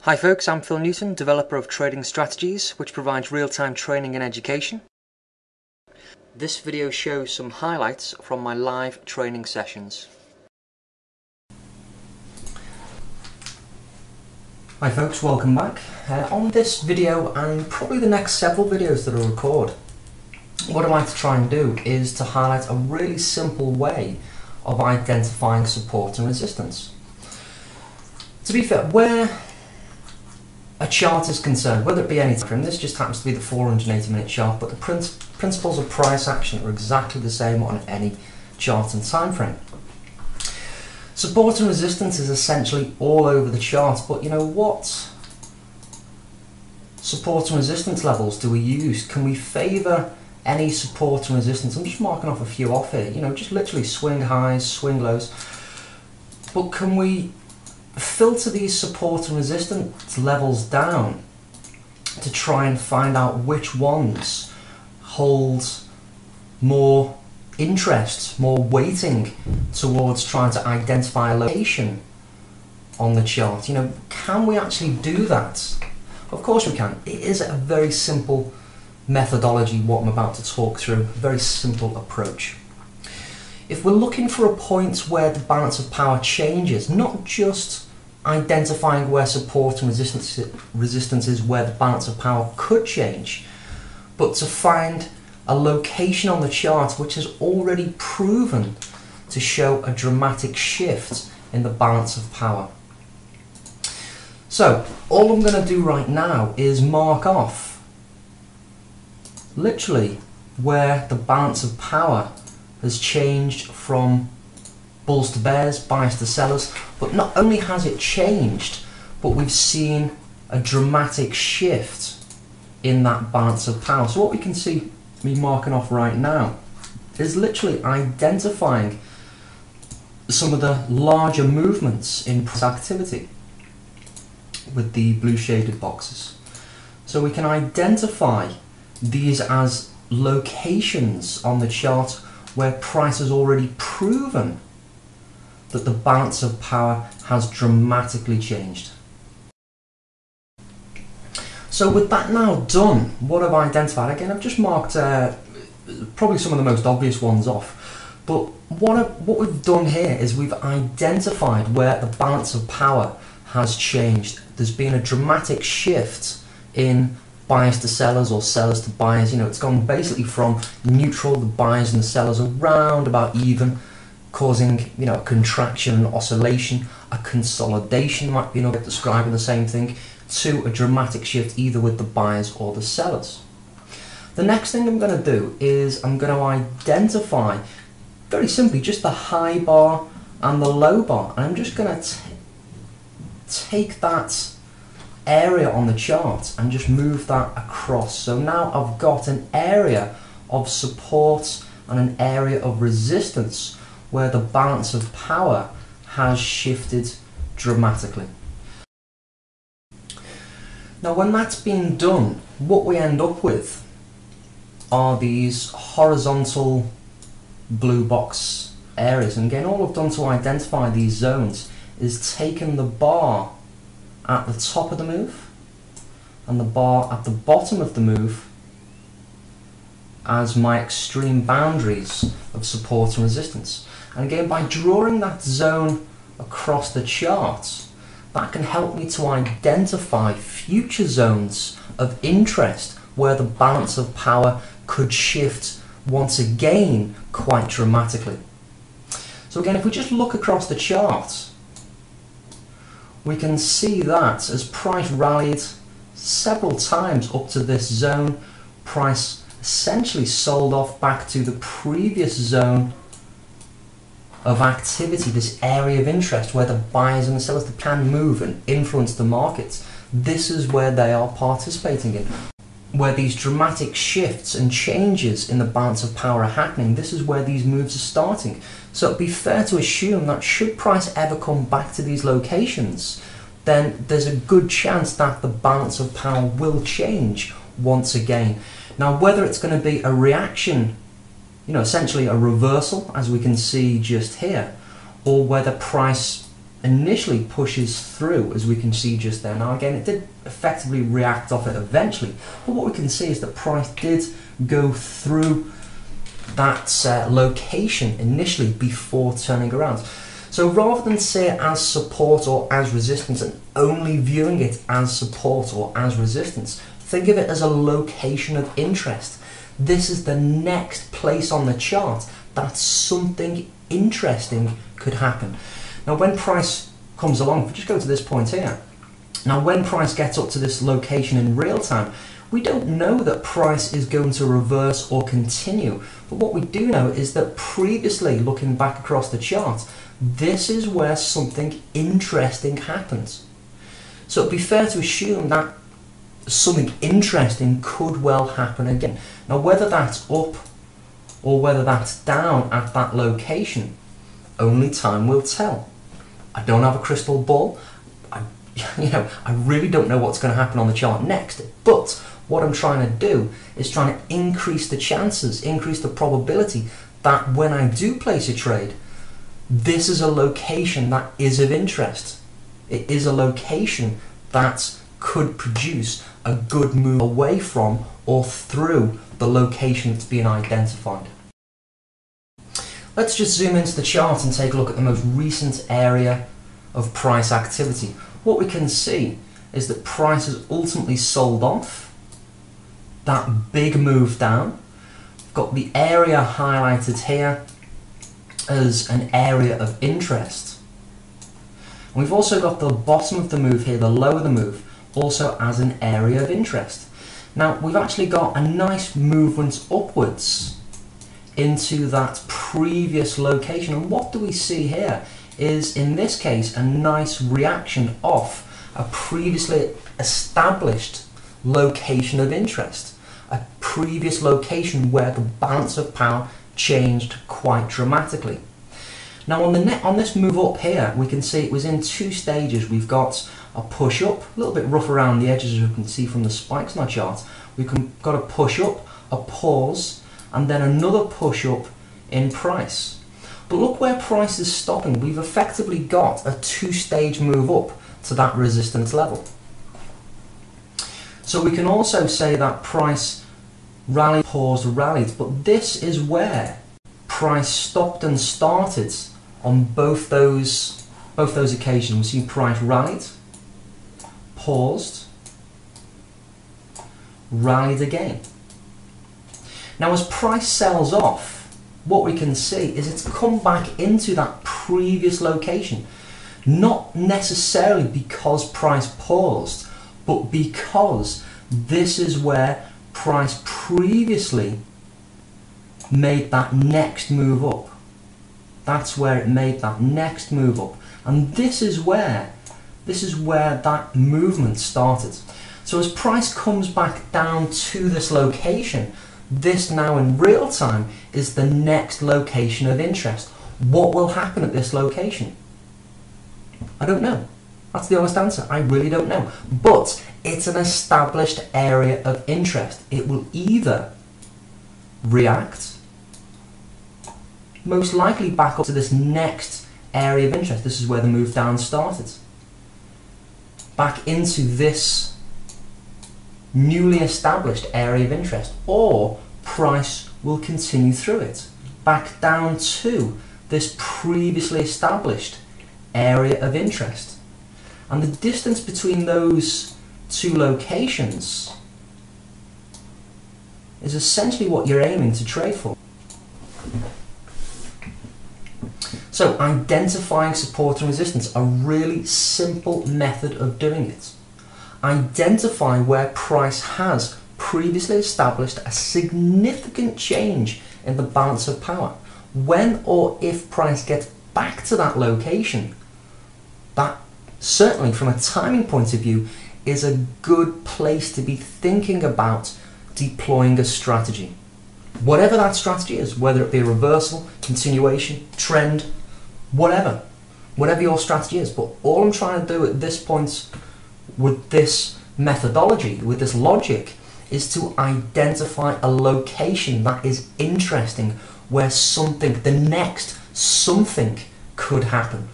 Hi folks, I'm Phil Newton, developer of Trading Strategies, which provides real-time training and education. This video shows some highlights from my live training sessions. Hi folks, welcome back. On this video and probably the next several videos that I'll record, what I'd like to try and do is to highlight a really simple way of identifying support and resistance. To be fair, where a chart is concerned, whether it be any time frame, this just happens to be the 480-minute chart, but the principles of price action are exactly the same on any chart and time frame. Support and resistance is essentially all over the chart, but you know what support and resistance levels do we use? Can we favour any support and resistance? I'm just marking off a few off here, you know, just literally swing highs, swing lows, but can we filter these support and resistance levels down to try and find out which ones hold more interest, more weighting towards trying to identify a location on the chart? You know, can we actually do that? Of course we can. It is a very simple methodology, what I'm about to talk through, a very simple approach. If we're looking for a point where the balance of power changes, not just identifying where support and resistance is where the balance of power could change, but to find a location on the chart which has already proven to show a dramatic shift in the balance of power. So all I'm going to do right now is mark off literally where the balance of power has changed from bulls to bears, buyers to sellers, but not only has it changed, but we've seen a dramatic shift in that balance of power. So what we can see me marking off right now is literally identifying some of the larger movements in price activity with the blue shaded boxes. So we can identify these as locations on the chart where price has already proven that the balance of power has dramatically changed. So with that now done, what I've identified, again I've just marked probably some of the most obvious ones off, but what we've done here is we've identified where the balance of power has changed. There's been a dramatic shift in buyers to sellers or sellers to buyers. You know, it's gone basically from neutral, the buyers and the sellers around about even, causing, you know, a contraction, an oscillation, a consolidation might be another way of describing the same thing, to a dramatic shift either with the buyers or the sellers. The next thing I'm going to do is I'm going to identify very simply just the high bar and the low bar, and I'm just going to take that area on the chart and just move that across. So now I've got an area of support and an area of resistance where the balance of power has shifted dramatically. Now when that's been done, what we end up with are these horizontal blue box areas. And again, all I've done to identify these zones is taken the bar at the top of the move and the bar at the bottom of the move as my extreme boundaries of support and resistance. And again, by drawing that zone across the chart, that can help me to identify future zones of interest where the balance of power could shift once again quite dramatically. So again, if we just look across the chart, we can see that as price rallied several times up to this zone, price essentially sold off back to the previous zone of activity, this area of interest where the buyers and the sellers can move and influence the markets. This is where they are participating in, where these dramatic shifts and changes in the balance of power are happening. This is where these moves are starting. So it'd be fair to assume that should price ever come back to these locations, then there's a good chance that the balance of power will change once again. Now whether it's going to be a reaction, you know, essentially a reversal as we can see just here, or whether price initially pushes through, as we can see just there. Now again, it did effectively react off it eventually, but what we can see is that price did go through that location initially before turning around. So rather than say it as support or as resistance and only viewing it as support or as resistance, think of it as a location of interest. This is the next place on the chart that something interesting could happen. Now when price comes along, if we just go to this point here, now when price gets up to this location in real time, we don't know that price is going to reverse or continue, but what we do know is that previously, looking back across the chart, this is where something interesting happens. So it'd be fair to assume that something interesting could well happen again. Now whether that's up or whether that's down at that location, only time will tell. I don't have a crystal ball. I really don't know what's going to happen on the chart next, but what I'm trying to do is trying to increase the chances, increase the probability that when I do place a trade, this is a location that is of interest. It is a location that could produce a good move away from or through the location that's being identified. Let's just zoom into the chart and take a look at the most recent area of price activity. What we can see is that price has ultimately sold off that big move down. We've got the area highlighted here as an area of interest. And we've also got the bottom of the move here, the low of the move, also as an area of interest. Now we've actually got a nice movement upwards into that previous location, and what do we see here is, in this case, a nice reaction off a previously established location of interest, a previous location where the balance of power changed quite dramatically. Now on this move up here, we can see it was in two stages. We've got a push up, a little bit rough around the edges as you can see from the spikes on our chart. We've got a push up, a pause, and then another push up in price. But look where price is stopping. We've effectively got a two-stage move up to that resistance level. So we can also say that price rallied, paused, rallied, but this is where price stopped and started on both those occasions. We see price rallied, paused, rallied again. Now as price sells off, what we can see is it's come back into that previous location, not necessarily because price paused, but because this is where price previously made that next move up. That's where it made that next move up, and this is where that movement started. So as price comes back down to this location, this now in real time is the next location of interest. What will happen at this location? I don't know. That's the honest answer. I really don't know. But it's an established area of interest. It will either react, most likely back up to this next area of interest. This is where the move down started. Back into this newly established area of interest, or price will continue through it back down to this previously established area of interest. And the distance between those two locations is essentially what you're aiming to trade for. So identifying support and resistance, a really simple method of doing it. Identify where price has previously established a significant change in the balance of power. When or if price gets back to that location, that certainly from a timing point of view is a good place to be thinking about deploying a strategy. Whatever that strategy is, whether it be a reversal, continuation, trend, whatever your strategy is. But all I'm trying to do at this point with this methodology, with this logic, is to identify a location that is interesting, where something, the next something, could happen.